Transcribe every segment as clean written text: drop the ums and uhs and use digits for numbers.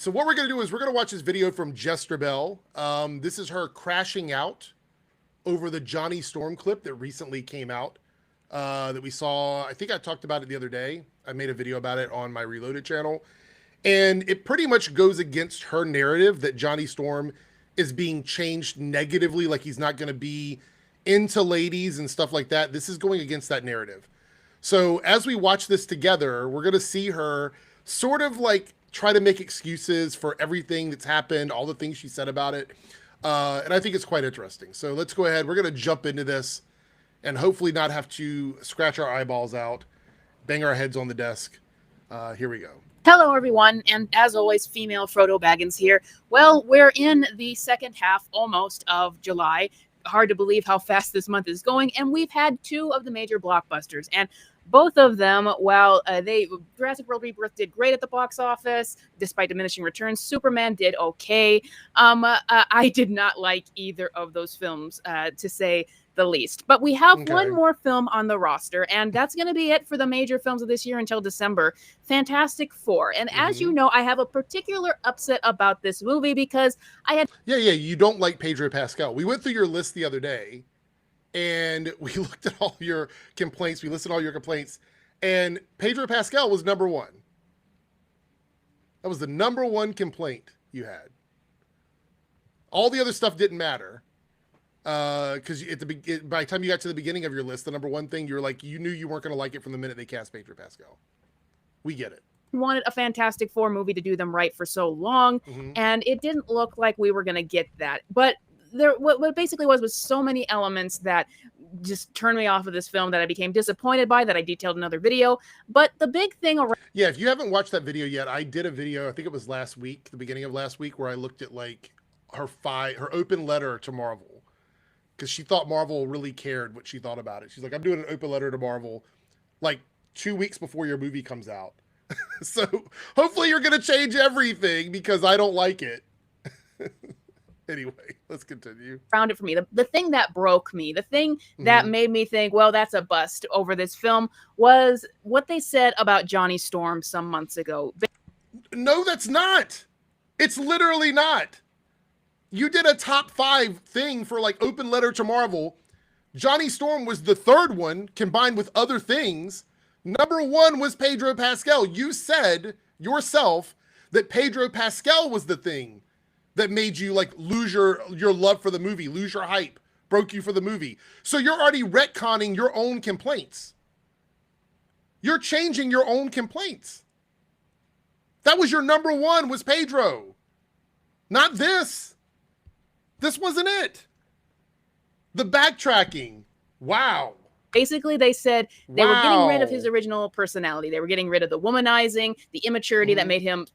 So what we're going to do is we're going to watch this video from Jesterbell. This is her crashing out over the Johnny Storm clip that recently came out that we saw. I think I talked about it the other day. I made a video about it on my Reloaded channel. And it pretty much goes against her narrative that Johnny Storm is being changed negatively, like he's not going to be into ladies and stuff like that. This is going against that narrative. So as we watch this together, we're going to see her sort of like try to make excuses for everything that's happened, all the things she said about it. And I think it's quite interesting. So let's go ahead. We're going to jump into this and hopefully not have to scratch our eyeballs out, bang our heads on the desk. Here we go. Hello, everyone, and as always, female Frodo Baggins here. Well, we're in the second half, almost, of July. Hard to believe how fast this month is going, and we've had two of the major blockbusters, and both of them, while Jurassic World Rebirth did great at the box office, despite diminishing returns, Superman did okay. I did not like either of those films, to say the least. But we have one more film on the roster, and that's going to be it for the major films of this year until December, Fantastic Four. And as you know, I have a particular upset about this movie because I had... Yeah, you don't like Pedro Pascal. We went through your list the other day, and we looked at all your complaints. We listed all your complaints, and Pedro Pascal was number one. That was the number one complaint you had. All the other stuff didn't matter. Because by the time you got to the beginning of your list, the number one thing, you were like, you knew you weren't going to like it from the minute they cast Pedro Pascal. We get it. Wanted a Fantastic Four movie to do them right for so long, and it didn't look like we were going to get that. But there, what it basically was so many elements that just turned me off of this film that I became disappointed by, that I detailed in another video. But the big thing around... Yeah, if you haven't watched that video yet, I did a video, I think it was last week, the beginning of last week, where I looked at like her open letter to Marvel. Because she thought Marvel really cared what she thought about it. She's like, I'm doing an open letter to Marvel like 2 weeks before your movie comes out. So hopefully you're going to change everything because I don't like it. Anyway, let's continue. Found it for me. The thing that broke me, the thing that made me think, well, that's a bust over this film, was what they said about Johnny Storm some months ago. No, that's not. It's literally not. You did a top 5 thing for like open letter to Marvel. Johnny Storm was the third one combined with other things. Number 1 was Pedro Pascal. You said yourself that Pedro Pascal was the thing that made you like lose your love for the movie, lose your hype, broke you for the movie. So you're already retconning your own complaints. You're changing your own complaints. That was your number 1 was Pedro. Not this. This wasn't it. The backtracking. Wow. Basically, they said they were getting rid of his original personality. They were getting rid of the womanizing, the immaturity that made him,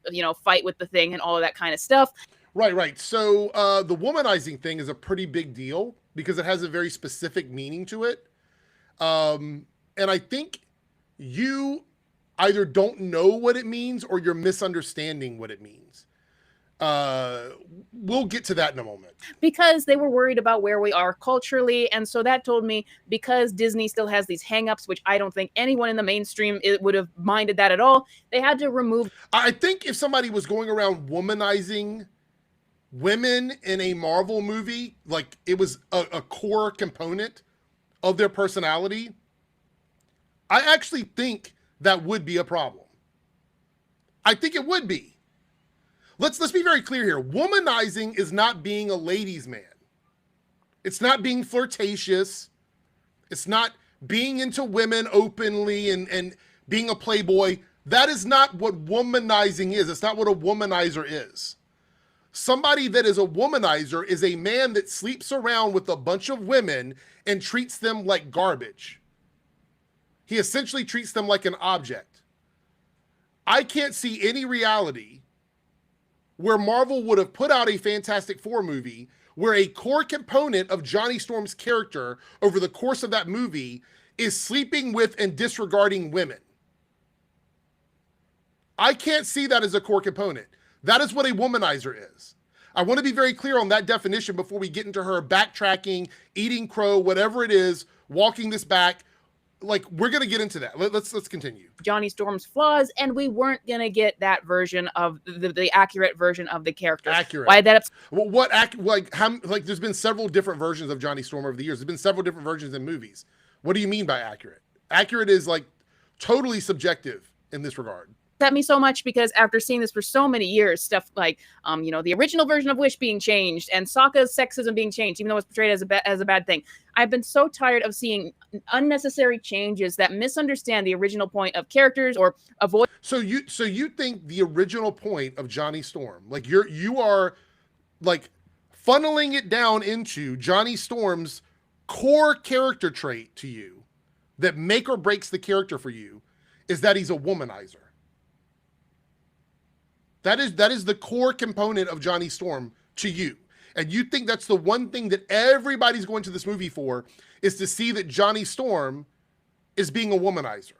fight with the thing and all of that kind of stuff. Right. So the womanizing thing is a pretty big deal because it has a very specific meaning to it. And I think you either don't know what it means or you're misunderstanding what it means. We'll get to that in a moment. Because they were worried about where we are culturally, and so that told me, because Disney still has these hang-ups, which I don't think anyone in the mainstream would have minded that at all, they had to remove... I think if somebody was going around womanizing women in a Marvel movie, like it was a core component of their personality, I actually think that would be a problem. I think it would be. Let's be very clear here. Womanizing is not being a ladies' man. It's not being flirtatious. It's not being into women openly and being a playboy. That is not what womanizing is. It's not what a womanizer is. Somebody that is a womanizer is a man that sleeps around with a bunch of women and treats them like garbage. He essentially treats them like an object. I can't see any reality where Marvel would have put out a Fantastic Four movie where a core component of Johnny Storm's character over the course of that movie is sleeping with and disregarding women. I can't see that as a core component. That is what a womanizer is. I want to be very clear on that definition before we get into her backtracking, eating crow, whatever it is, walking this back. like we're gonna get into that. Let's continue. Johnny Storm's flaws, and we weren't gonna get that version of the accurate version of the character. Accurate. Why that? Well, like there's been several different versions of Johnny Storm over the years. There's been several different versions in movies. What do you mean by accurate? Accurate is like totally subjective in this regard. Upset me so much because after seeing this for so many years, stuff like you know, the original version of Wish being changed and Sokka's sexism being changed, even though it's portrayed as a bad thing. I've been so tired of seeing unnecessary changes that misunderstand the original point of characters or avoid. So you think the original point of Johnny Storm, like you are like funneling it down into Johnny Storm's core character trait to you that make or breaks the character for you is that he's a womanizer. That is the core component of Johnny Storm to you. And you think that's the one thing that everybody's going to this movie for, is to see that Johnny Storm is being a womanizer.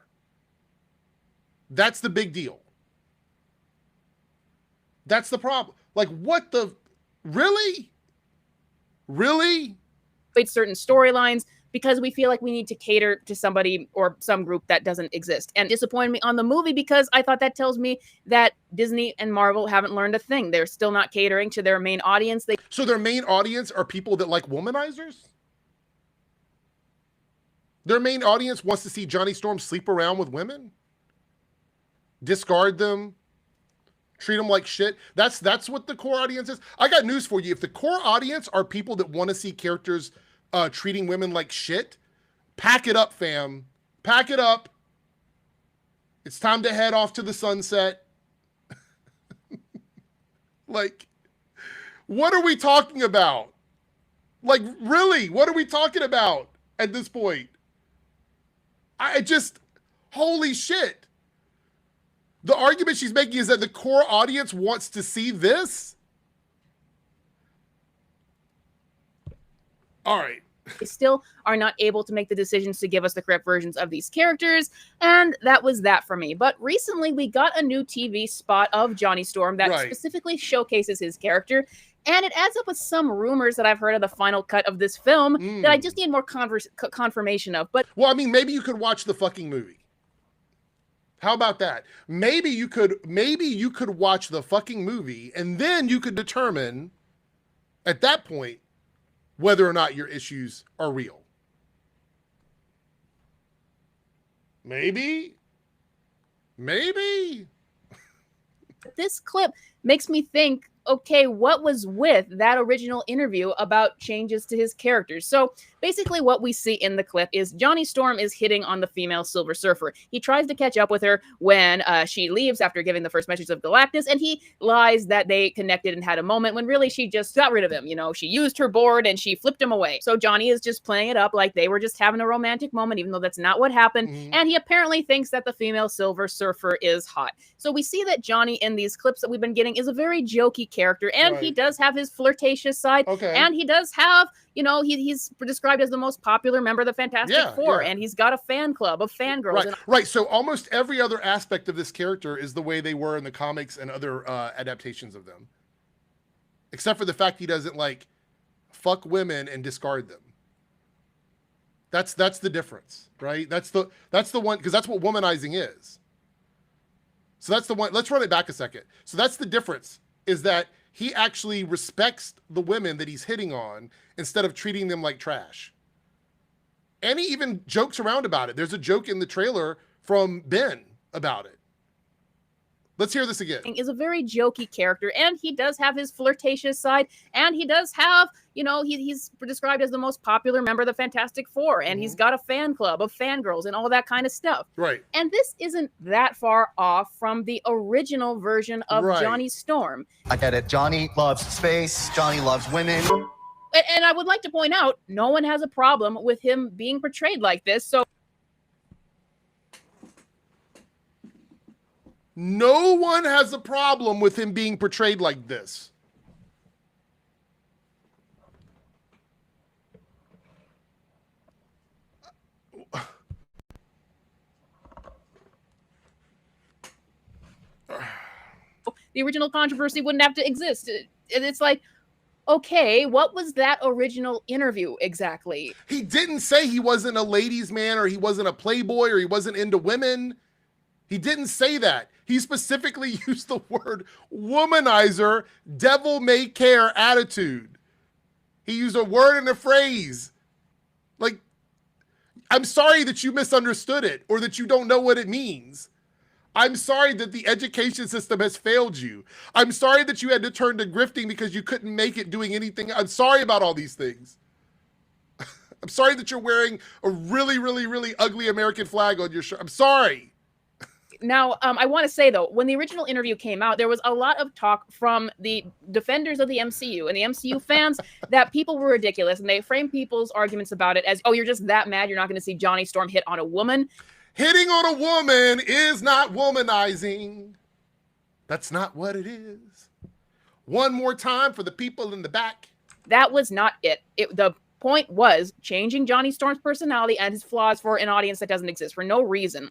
That's the big deal. That's the problem. Like, what the, really? Really? Certain storylines because we feel like we need to cater to somebody or some group that doesn't exist. And disappointed me on the movie because I thought that tells me that Disney and Marvel haven't learned a thing. They're still not catering to their main audience. So their main audience are people that like womanizers? Their main audience wants to see Johnny Storm sleep around with women? Discard them? Treat them like shit? That's what the core audience is? I got news for you. If the core audience are people that want to see characters treating women like shit, pack it up, fam. Pack it up. It's time to head off to the sunset. Like, what are we talking about? Like, really, what are we talking about at this point? I just, holy shit. The argument she's making is that the core audience wants to see this? All right. They still are not able to make the decisions to give us the correct versions of these characters, and that was that for me. But recently, we got a new TV spot of Johnny Storm that specifically showcases his character, and it adds up with some rumors that I've heard of the final cut of this film that I just need more confirmation of. But well, I mean, maybe you could watch the fucking movie. How about that? Maybe you could watch the fucking movie, and then you could determine at that point whether or not your issues are real. Maybe. This clip makes me think, okay, what was with that original interview about changes to his characters? So basically what we see in the clip is Johnny Storm is hitting on the female Silver Surfer. He tries to catch up with her when she leaves after giving the first message of Galactus, and he lies that they connected and had a moment when really she just got rid of him. You know, she used her board and she flipped him away. So Johnny is just playing it up like they were just having a romantic moment, even though that's not what happened. And he apparently thinks that the female Silver Surfer is hot. So we see that Johnny in these clips that we've been getting is a very jokey character, and he does have his flirtatious side, and he does have, you know, he's described as the most popular member of the Fantastic Four, and he's got a fan club of fangirls. Right. So almost every other aspect of this character is the way they were in the comics and other adaptations of them, except for the fact he doesn't like fuck women and discard them. That's the difference, right? That's the one, because that's what womanizing is. So that's the one. Let's run it back a second. So that's the difference, is that he actually respects the women that he's hitting on instead of treating them like trash. And he even jokes around about it. There's a joke in the trailer from Ben about it. Let's hear this again. Is a very jokey character, and he does have his flirtatious side, and he does have, you know, he's described as the most popular member of the Fantastic Four, and he's got a fan club of fangirls and all that kind of stuff. Right. And this isn't that far off from the original version of Johnny Storm. I get it. Johnny loves space. Johnny loves women. And I would like to point out, no one has a problem with him being portrayed like this. So no one has a problem with him being portrayed like this. The original controversy wouldn't have to exist. It's like, Okay, what was that original interview exactly? He didn't say he wasn't a ladies' man or he wasn't a playboy or he wasn't into women. He didn't say that. He specifically used the word womanizer, devil may care attitude. He used a word and a phrase. Like, I'm sorry that you misunderstood it or that you don't know what it means. I'm sorry that the education system has failed you. I'm sorry that you had to turn to grifting because you couldn't make it doing anything. I'm sorry about all these things. I'm sorry that you're wearing a really, really, really ugly American flag on your shirt. I'm sorry. Now, I want to say, though, when the original interview came out, there was a lot of talk from the defenders of the MCU and the MCU fans that people were ridiculous, and they framed people's arguments about it as, oh, you're just that mad you're not going to see Johnny Storm hit on a woman. Hitting on a woman is not womanizing. That's not what it is. One more time for the people in the back. That was not it. The point was changing Johnny Storm's personality and his flaws for an audience that doesn't exist for no reason.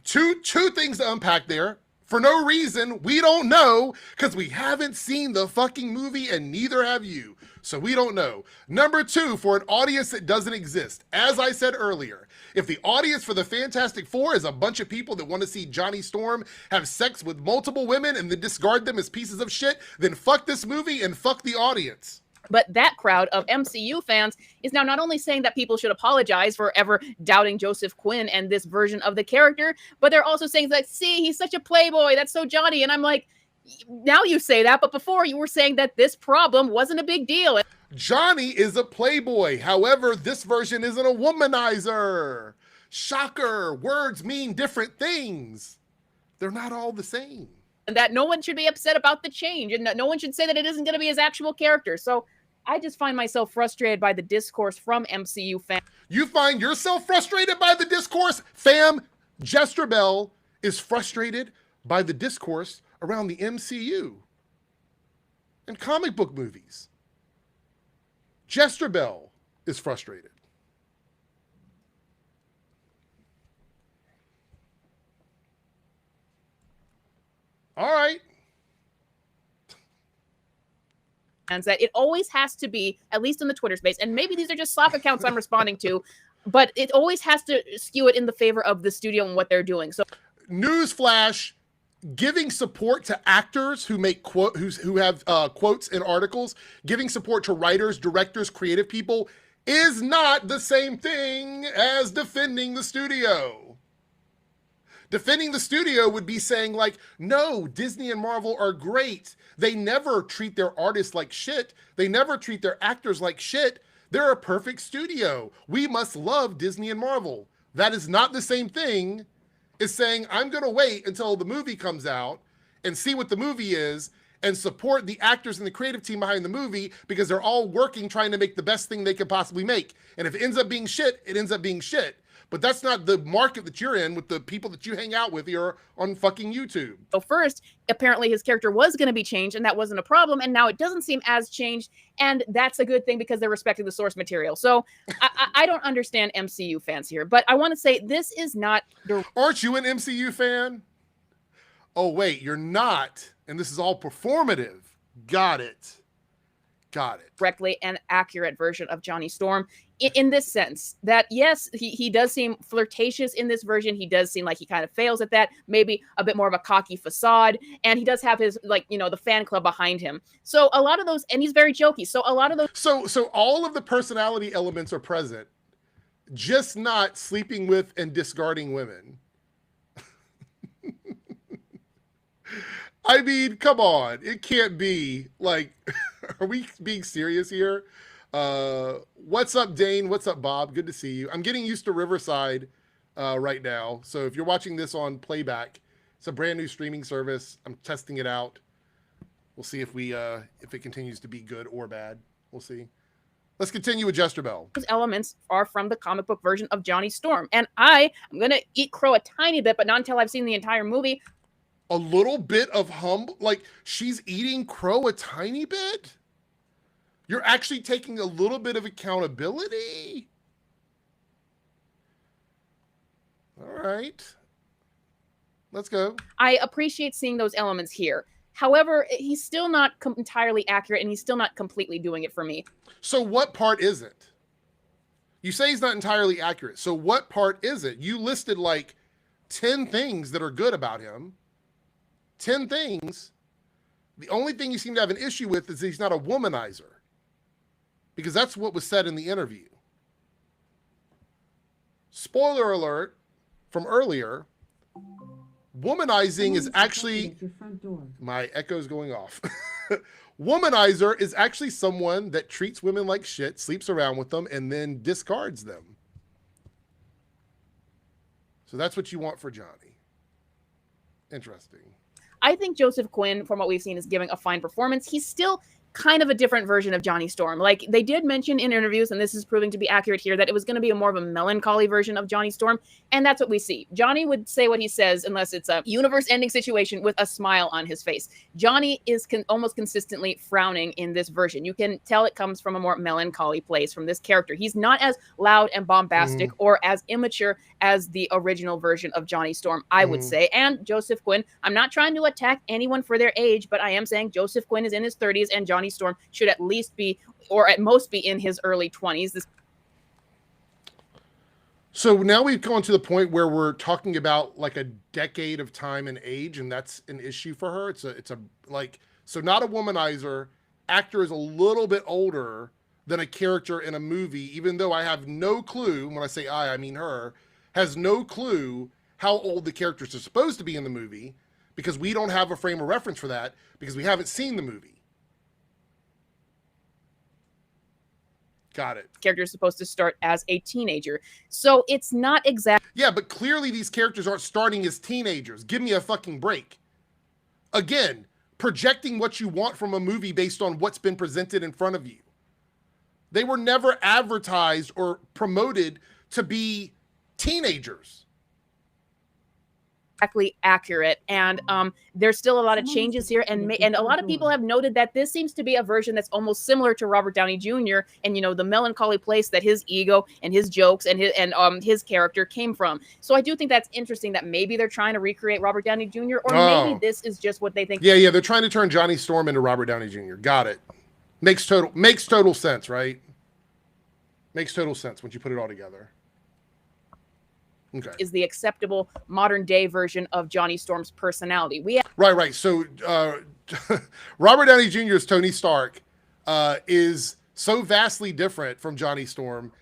Two things to unpack there. For no reason, we don't know, because we haven't seen the fucking movie and neither have you. So we don't know. Number two, for an audience that doesn't exist. As I said earlier, if the audience for the Fantastic Four is a bunch of people that want to see Johnny Storm have sex with multiple women and then discard them as pieces of shit, then fuck this movie and fuck the audience. But that crowd of MCU fans is now not only saying that people should apologize for ever doubting Joseph Quinn and this version of the character, but they're also saying that, see, he's such a playboy, that's so Johnny. And I'm like, now you say that, but before you were saying that this problem wasn't a big deal. Johnny is a playboy. However, this version isn't a womanizer. Shocker, words mean different things. They're not all the same. And that no one should be upset about the change, and that no one should say that it isn't going to be his actual character. So I just find myself frustrated by the discourse from MCU fans. You find yourself frustrated by the discourse? Fam, Jesterbell is frustrated by the discourse around the MCU and comic book movies. Jesterbell is frustrated. All right. And that it always has to be, at least in the Twitter space, and maybe these are just Slack accounts I'm responding to, but it always has to skew it in the favor of the studio and what they're doing. So, newsflash: giving support to actors who make who have quotes in articles, giving support to writers, directors, creative people is not the same thing as defending the studio. Defending the studio would be saying, like, no, Disney and Marvel are great. They never treat their artists like shit. They never treat their actors like shit. They're a perfect studio. We must love Disney and Marvel. That is not the same thing as saying, I'm going to wait until the movie comes out and see what the movie is and support the actors and the creative team behind the movie because they're all working trying to make the best thing they could possibly make. And if it ends up being shit, it ends up being shit. But that's not the market that you're in with the people that you hang out with here on fucking YouTube. So first, apparently his character was going to be changed, and that wasn't a problem. And now it doesn't seem as changed. And that's a good thing because they're respecting the source material. So I don't understand MCU fans here. But I want to say this is not... Aren't you an MCU fan? Oh, wait, you're not. And this is all performative. Got it. Got it. Directly and accurate version of Johnny Storm in this sense that, yes, he does seem flirtatious in this version. He does seem like he kind of fails at that, maybe a bit more of a cocky facade. And he does have his, like, you know, the fan club behind him. So a lot of those, and he's very jokey. So a lot of those. So all of the personality elements are present, just not sleeping with and discarding women. I mean, come on. It can't be like, are we being serious here? What's up, Dane? What's up, Bob? Good to see you. I'm getting used to Riverside right now. So if you're watching this on playback, it's a brand new streaming service. I'm testing it out. We'll see if it continues to be good or bad. We'll see. Let's continue with Jesterbell. Those elements are from the comic book version of Johnny Storm. And I'm going to eat crow a tiny bit, but not until I've seen the entire movie. A little bit of like she's eating crow a tiny bit? You're actually taking a little bit of accountability? All right. Let's go. I appreciate seeing those elements here. However, he's still not entirely accurate, and he's still not completely doing it for me. So what part is it? You say he's not entirely accurate. So what part is it? You listed like 10 things that are good about him. 10 things. The only thing you seem to have an issue with is he's not a womanizer. Because that's what was said in the interview. Spoiler alert from earlier. Womanizing is actually... My echo's going off. Womanizer is actually someone that treats women like shit, sleeps around with them, and then discards them. So that's what you want for Johnny. Interesting. I think Joseph Quinn, from what we've seen, is giving a fine performance. He's still kind of a different version of Johnny Storm. Like, they did mention in interviews, and this is proving to be accurate here, that it was going to be more of a melancholy version of Johnny Storm, and that's what we see. Johnny would say what he says unless it's a universe-ending situation with a smile on his face. Johnny is almost consistently frowning in this version. You can tell it comes from a more melancholy place from this character. He's not as loud and bombastic or as immature as the original version of Johnny Storm, I would say. And Joseph Quinn, I'm not trying to attack anyone for their age, but I am saying Joseph Quinn is in his 30s, and Johnny Storm should at least be, or at most be, in his early 20s. So now we've gone to the point where we're talking about like a decade of time and age, and that's an issue for her. It's a like, so not a womanizer. Actor is a little bit older than a character in a movie, even though I have no clue, when I say I mean her, has no clue how old the characters are supposed to be in the movie, because we don't have a frame of reference for that, because we haven't seen the movie. Got it. Character is supposed to start as a teenager. So it's not exactly... Yeah, but clearly these characters aren't starting as teenagers. Give me a fucking break. Again, projecting what you want from a movie based on what's been presented in front of you. They were never advertised or promoted to be teenagers. Exactly accurate, and there's still a lot of changes here, and a lot of people have noted that this seems to be a version that's almost similar to Robert Downey Jr. and, you know, the melancholy place that his ego and his jokes and his character came from. So I do think that's interesting that maybe they're trying to recreate Robert Downey Jr. or maybe this is just what they think. Yeah, they're trying to turn Johnny Storm into Robert Downey Jr. Got it. Makes total sense, right? Makes total sense once you put it all together. Okay. Is the acceptable modern day version of Johnny Storm's personality. Right. So Robert Downey Jr.'s Tony Stark is so vastly different from Johnny Storm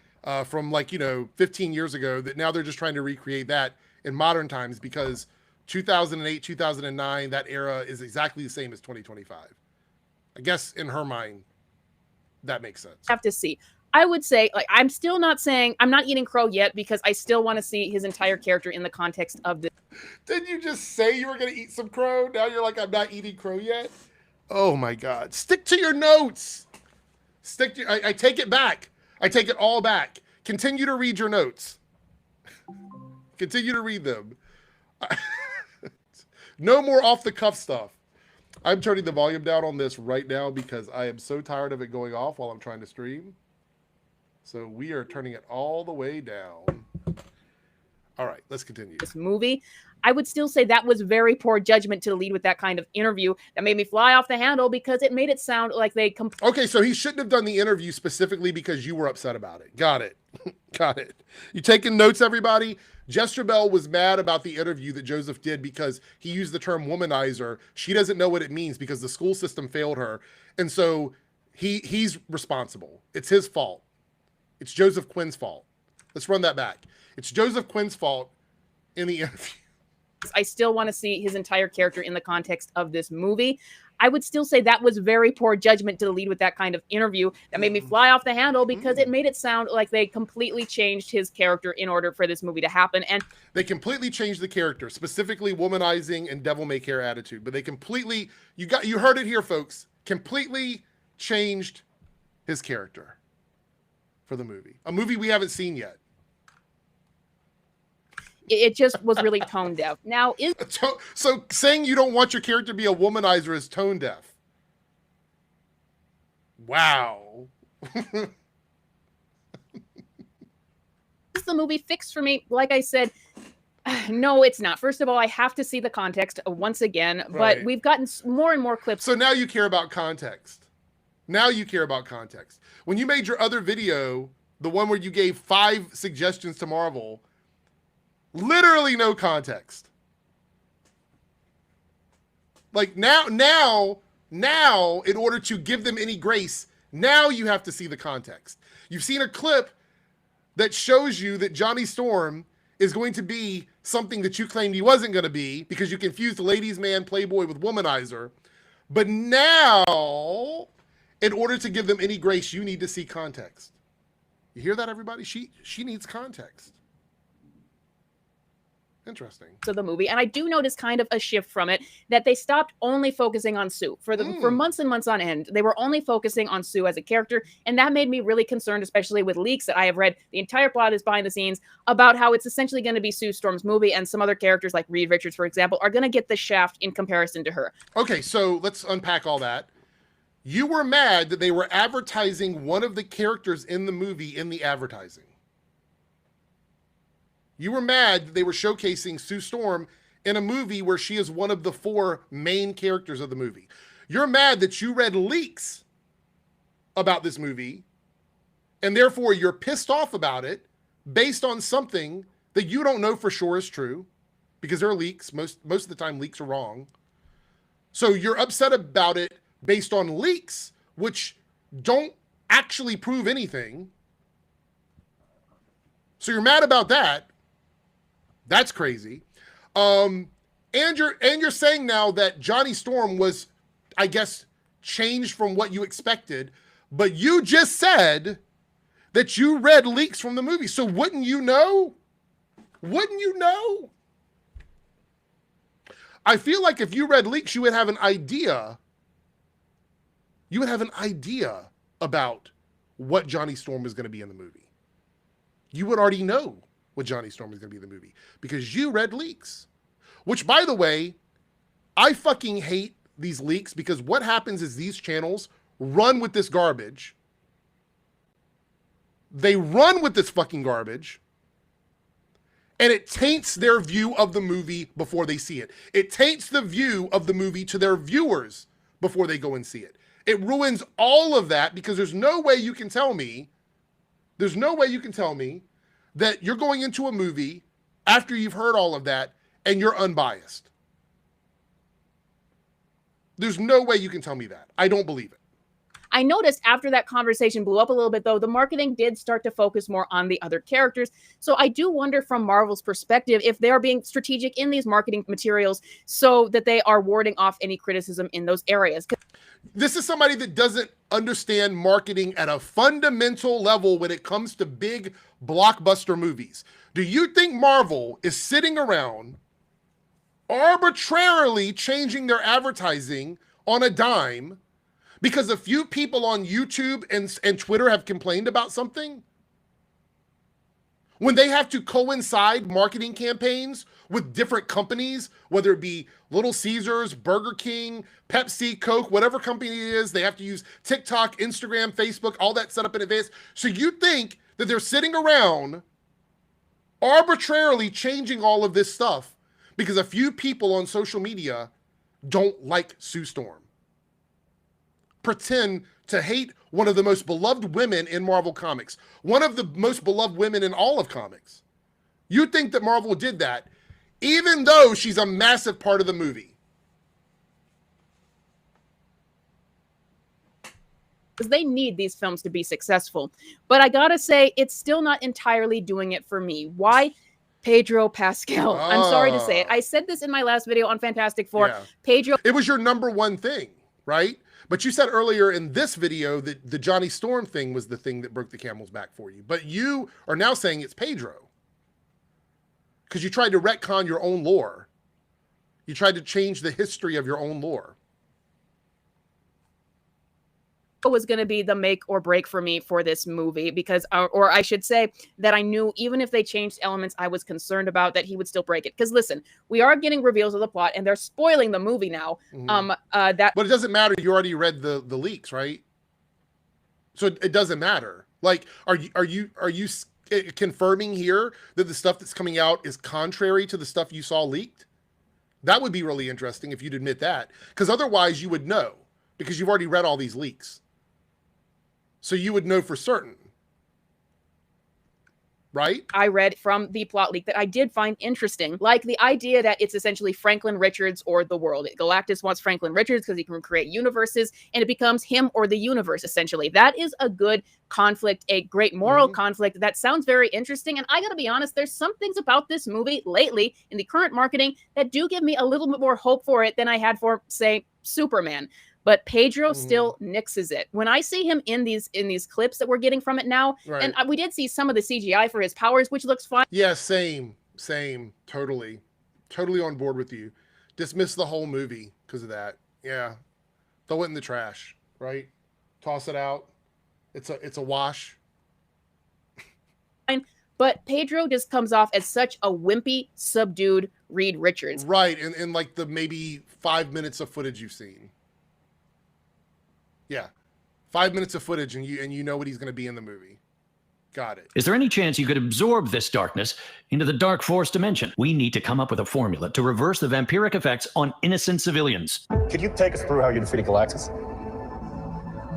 from, like, 15 years ago, that now they're just trying to recreate that in modern times, because 2008, 2009, that era is exactly the same as 2025. I guess in her mind, that makes sense. Have to see. I would say, like, I'm still not saying I'm not eating crow yet, because I still want to see his entire character in the context of this. Didn't you just say you were going to eat some crow? Now you're like, I'm not eating crow yet? Oh my God. Stick to your notes. I take it back. I take it all back. Continue to read your notes. Continue to read them. No more off the cuff stuff. I'm turning the volume down on this right now because I am so tired of it going off while I'm trying to stream. So we are turning it all the way down. All right, let's continue. This movie, I would still say that was very poor judgment to lead with that kind of interview that made me fly off the handle, because it made it sound like they... Okay, so he shouldn't have done the interview specifically because you were upset about it. Got it. Got it. You taking notes, everybody? Jesterbells was mad about the interview that Joseph did because he used the term womanizer. She doesn't know what it means because the school system failed her. And so he's responsible. It's his fault. It's Joseph Quinn's fault. Let's run that back. It's Joseph Quinn's fault in the interview. I still want to see his entire character in the context of this movie. I would still say that was very poor judgment to lead with that kind of interview that made me fly off the handle, because it made it sound like they completely changed his character in order for this movie to happen. And they completely changed the character, specifically womanizing and devil may care attitude. But they completely, you heard it here, folks, completely changed his character for the movie. A movie we haven't seen yet. It just was really tone deaf. Now, so saying you don't want your character to be a womanizer is tone deaf. Wow. Is the movie fixed for me? Like I said, No, it's not. First of all, I have to see the context once again, but Right. we've gotten more and more clips. So now you care about context. Now you care about context. When you made your other video, the one where you gave 5 suggestions to Marvel, literally no context. Like now, in order to give them any grace, now you have to see the context. You've seen a clip that shows you that Johnny Storm is going to be something that you claimed he wasn't going to be because you confused the ladies' man Playboy with Womanizer. But now, in order to give them any grace, you need to see context. You hear that, everybody? She needs context. Interesting. Of the movie, and I do notice kind of a shift from it, that they stopped only focusing on Sue for months and months on end. They were only focusing on Sue as a character, and that made me really concerned, especially with leaks that I have read. The entire plot is behind the scenes about how it's essentially going to be Sue Storm's movie, and some other characters like Reed Richards, for example, are going to get the shaft in comparison to her. Okay, so let's unpack all that. You were mad that they were advertising one of the characters in the movie in the advertising. You were mad that they were showcasing Sue Storm in a movie where she is one of the 4 main characters of the movie. You're mad that you read leaks about this movie, and therefore you're pissed off about it based on something that you don't know for sure is true, because there are leaks. Most of the time, leaks are wrong. So you're upset about it based on leaks, which don't actually prove anything. So you're mad about that. That's crazy. And you're saying now that Johnny Storm was, I guess, changed from what you expected, but you just said that you read leaks from the movie. So wouldn't you know? Wouldn't you know? I feel like if you read leaks, you would have an idea. You would have an idea about what Johnny Storm is going to be in the movie. You would already know what Johnny Storm is going to be in the movie because you read leaks. Which, by the way, I fucking hate these leaks because what happens is these channels run with this garbage. They run with this fucking garbage, and it taints their view of the movie before they see it. It taints the view of the movie to their viewers before they go and see it. It ruins all of that because there's no way you can tell me that you're going into a movie after you've heard all of that and you're unbiased. There's no way you can tell me that. I don't believe it. I noticed after that conversation blew up a little bit, though, the marketing did start to focus more on the other characters. So I do wonder from Marvel's perspective if they're being strategic in these marketing materials so that they are warding off any criticism in those areas. This is somebody that doesn't understand marketing at a fundamental level when it comes to big blockbuster movies. Do you think Marvel is sitting around arbitrarily changing their advertising on a dime because a few people on YouTube and Twitter have complained about something? When they have to coincide marketing campaigns with different companies, whether it be Little Caesars, Burger King, Pepsi, Coke, whatever company it is, they have to use TikTok, Instagram, Facebook, all that set up in advance. So you think that they're sitting around arbitrarily changing all of this stuff because a few people on social media don't like Sue Storm, pretend to hate one of the most beloved women in Marvel Comics, one of the most beloved women in all of comics. You think that Marvel did that, even though she's a massive part of the movie. Because they need these films to be successful. But I gotta say, it's still not entirely doing it for me. Why? Pedro Pascal. I'm sorry to say it. I said this in my last video on Fantastic Four. Yeah. Pedro. It was your number one thing, right? But you said earlier in this video that the Johnny Storm thing was the thing that broke the camel's back for you. But you are now saying it's Pedro. Because you tried to retcon your own lore. You tried to change the history of your own lore. Was going to be the make or break for me for this movie because, or I should say that I knew even if they changed elements I was concerned about that he would still break it. Because listen, we are getting reveals of the plot and they're spoiling the movie now. But it doesn't matter. You already read the leaks, right? So it doesn't matter. Like, are you confirming here that the stuff that's coming out is contrary to the stuff you saw leaked? That would be really interesting if you'd admit that, because otherwise you would know, because you've already read all these leaks. So you would know for certain. Right? I read from the plot leak that I did find interesting, like the idea that it's essentially Franklin Richards or the world. Galactus wants Franklin Richards because he can create universes, and it becomes him or the universe, essentially. That is a good conflict, a great moral conflict. That sounds very interesting, and I gotta be honest, there's some things about this movie lately in the current marketing that do give me a little bit more hope for it than I had for, say, Superman. But Pedro still nixes it. When I see him in these clips that we're getting from it now, and we did see some of the CGI for his powers, which looks fine. Yeah, same, totally on board with you. Dismiss the whole movie because of that. Yeah, throw it in the trash, right? Toss it out. It's a wash. But Pedro just comes off as such a wimpy, subdued Reed Richards. Right, in like the maybe 5 minutes of footage you've seen. Yeah, 5 minutes of footage, and you know what he's going to be in the movie. Got it. Is there any chance you could absorb this darkness into the dark force dimension? We need to come up with a formula to reverse the vampiric effects on innocent civilians. Could you take us through how you defeated Galactus?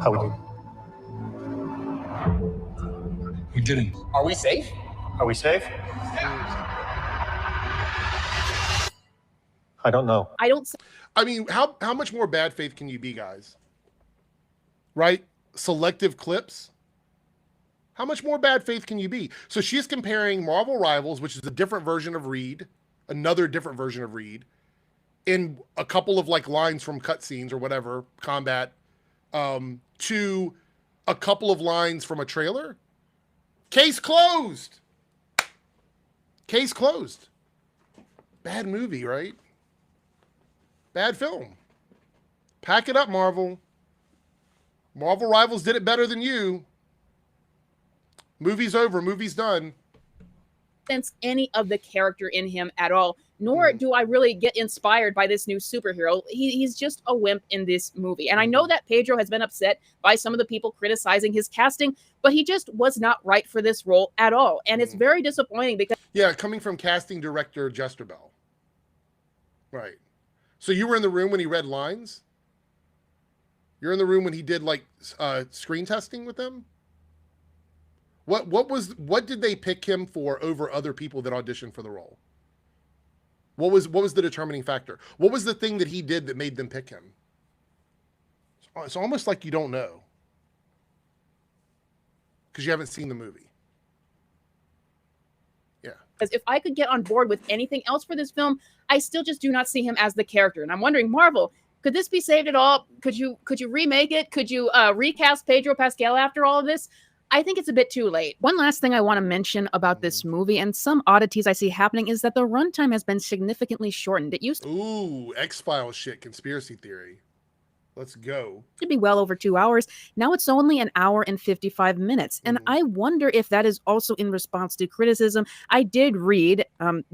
How would you? We didn't. Are we safe? Are we safe? I don't know. I mean, how much more bad faith can you be, guys? Right? Selective clips. How much more bad faith can you be? So she's comparing Marvel Rivals, which is a different version of Reed, another different version of Reed, in a couple of like lines from cutscenes or whatever, combat, to a couple of lines from a trailer. Case closed. Case closed. Bad movie, right? Bad film. Pack it up, Marvel. Marvel Rivals did it better than you. Movie's over. Movie's done. Sense any of the character in him at all, nor do I really get inspired by this new superhero. He's just a wimp in this movie. And I know that Pedro has been upset by some of the people criticizing his casting, but he just was not right for this role at all. And it's very disappointing because... Yeah, coming from casting director Jesterbells. Right. So you were in the room when he read lines? You're in the room when he did like screen testing with them? What did they pick him for over other people that auditioned for the role? What was the determining factor? What was the thing that he did that made them pick him? It's almost like you don't know, because you haven't seen the movie. Yeah. Because if I could get on board with anything else for this film, I still just do not see him as the character. And I'm wondering, Marvel, could this be saved at all? Could you remake it? Could you recast Pedro Pascal after all of this? I think it's a bit too late. One last thing I want to mention about this movie and some oddities I see happening is that the runtime has been significantly shortened. It used Ooh, X-Files shit, conspiracy theory. Let's go. To be well over 2 hours. Now it's only an hour and 55 minutes. And I wonder if that is also in response to criticism. I did read,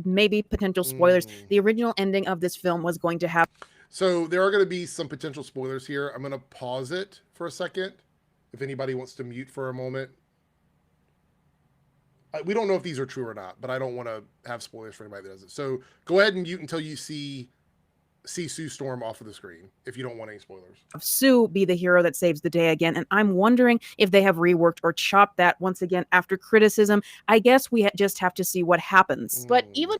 maybe potential spoilers, the original ending of this film was going to have... So there are going to be some potential spoilers here. I'm going to pause it for a second. If anybody wants to mute for a moment. We don't know if these are true or not, but I don't want to have spoilers for anybody that does it. So go ahead and mute until you see Sue Storm off of the screen, if you don't want any spoilers. Sue be the hero that saves the day again. And I'm wondering if they have reworked or chopped that once again after criticism. I guess we just have to see what happens. But even...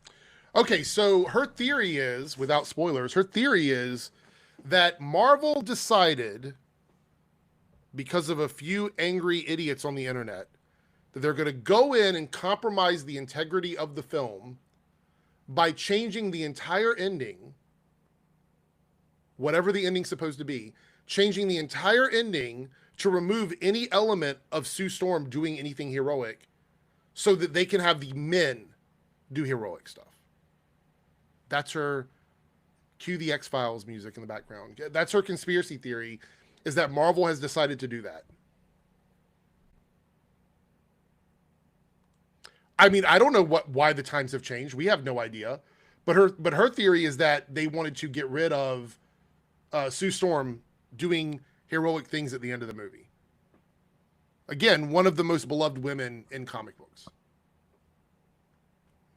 Okay, so her theory is, without spoilers, her theory is that Marvel decided, because of a few angry idiots on the internet, that they're going to go in and compromise the integrity of the film by changing the entire ending, whatever the ending's supposed to be, changing the entire ending to remove any element of Sue Storm doing anything heroic so that they can have the men do heroic stuff. That's her, cue the X-Files music in the background. That's her conspiracy theory, is that Marvel has decided to do that. I mean, I don't know why the times have changed. We have no idea. But her theory is that they wanted to get rid of Sue Storm doing heroic things at the end of the movie. Again, one of the most beloved women in comic books.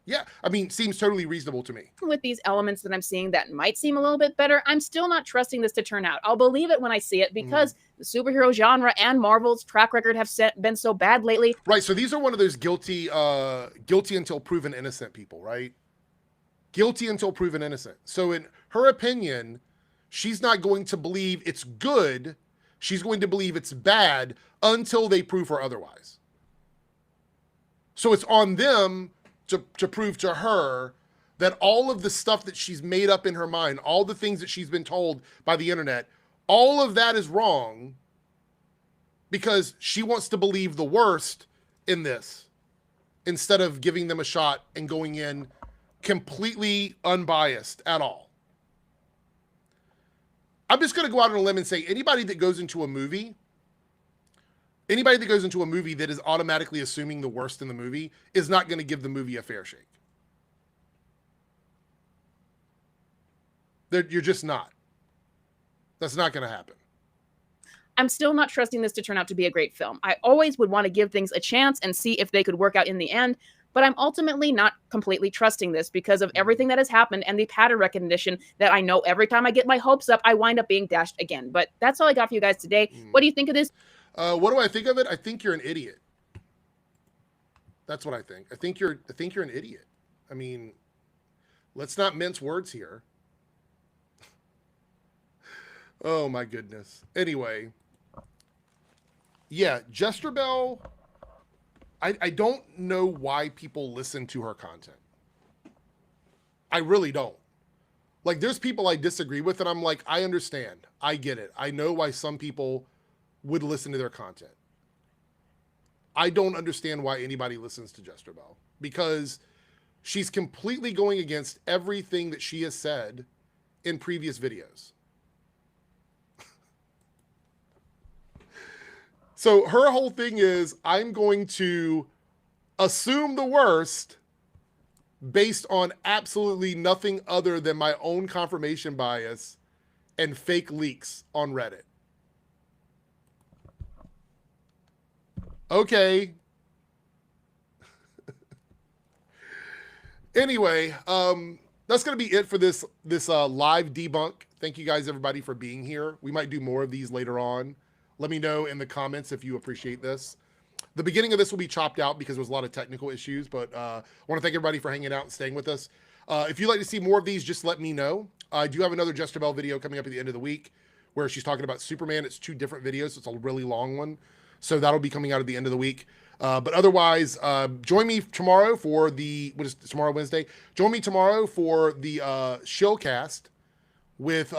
Yeah, I mean, seems totally reasonable to me. With these elements that I'm seeing that might seem a little bit better, I'm still not trusting this to turn out. I'll believe it when I see it because the superhero genre and Marvel's track record have been so bad lately. Right, so these are one of those guilty until proven innocent people, right? Guilty until proven innocent. So in her opinion, she's not going to believe it's good. She's going to believe it's bad until they prove her otherwise. So it's on them to prove to her that all of the stuff that she's made up in her mind, all the things that she's been told by the internet, all of that is wrong because she wants to believe the worst in this instead of giving them a shot and going in completely unbiased at all. I'm just going to go out on a limb and say anybody that goes into a movie that is automatically assuming the worst in the movie is not going to give the movie a fair shake. You're just not. That's not going to happen. I'm still not trusting this to turn out to be a great film. I always would want to give things a chance and see if they could work out in the end, but I'm ultimately not completely trusting this because of everything that has happened and the pattern recognition that I know every time I get my hopes up, I wind up being dashed again. But that's all I got for you guys today. What do you think of this? What do I think of it? I think you're an idiot. That's what I think. I think you're an idiot. I mean, let's not mince words here. Oh my goodness. Anyway, yeah, Jesterbell. I don't know why people listen to her content. I really don't. Like, there's people I disagree with, and I'm like, I understand. I get it. I know why some people would listen to their content. I don't understand why anybody listens to Jesterbell because she's completely going against everything that she has said in previous videos. So her whole thing is, I'm going to assume the worst based on absolutely nothing other than my own confirmation bias and fake leaks on Reddit. Okay. Anyway, that's going to be it for this live debunk. Thank you guys, everybody, for being here. We might do more of these later on. Let me know in the comments if you appreciate this. The beginning of this will be chopped out because there's a lot of technical issues, but I want to thank everybody for hanging out and staying with us. If you'd like to see more of these, just let me know. I do have another Jesterbell video coming up at the end of the week where she's talking about Superman. It's 2 different videos, so it's a really long one. So that'll be coming out at the end of the week. But otherwise, join me tomorrow for what is tomorrow, Wednesday? Join me tomorrow for the Shillcast with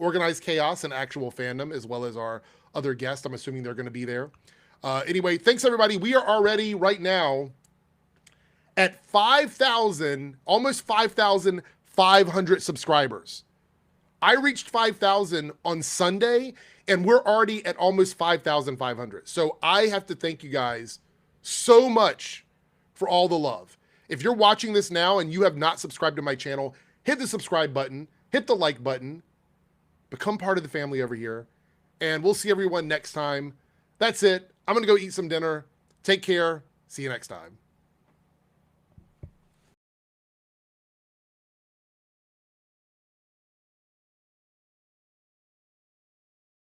Organized Chaos and Actual Fandom, as well as our other guests. I'm assuming they're going to be there. Anyway, thanks everybody. We are already right now at 5,000, almost 5,500 subscribers. I reached 5,000 on Sunday and we're already at almost 5,500. So I have to thank you guys so much for all the love. If you're watching this now and you have not subscribed to my channel, hit the subscribe button, hit the like button, become part of the family over here. And we'll see everyone next time. That's it. I'm going to go eat some dinner. Take care. See you next time.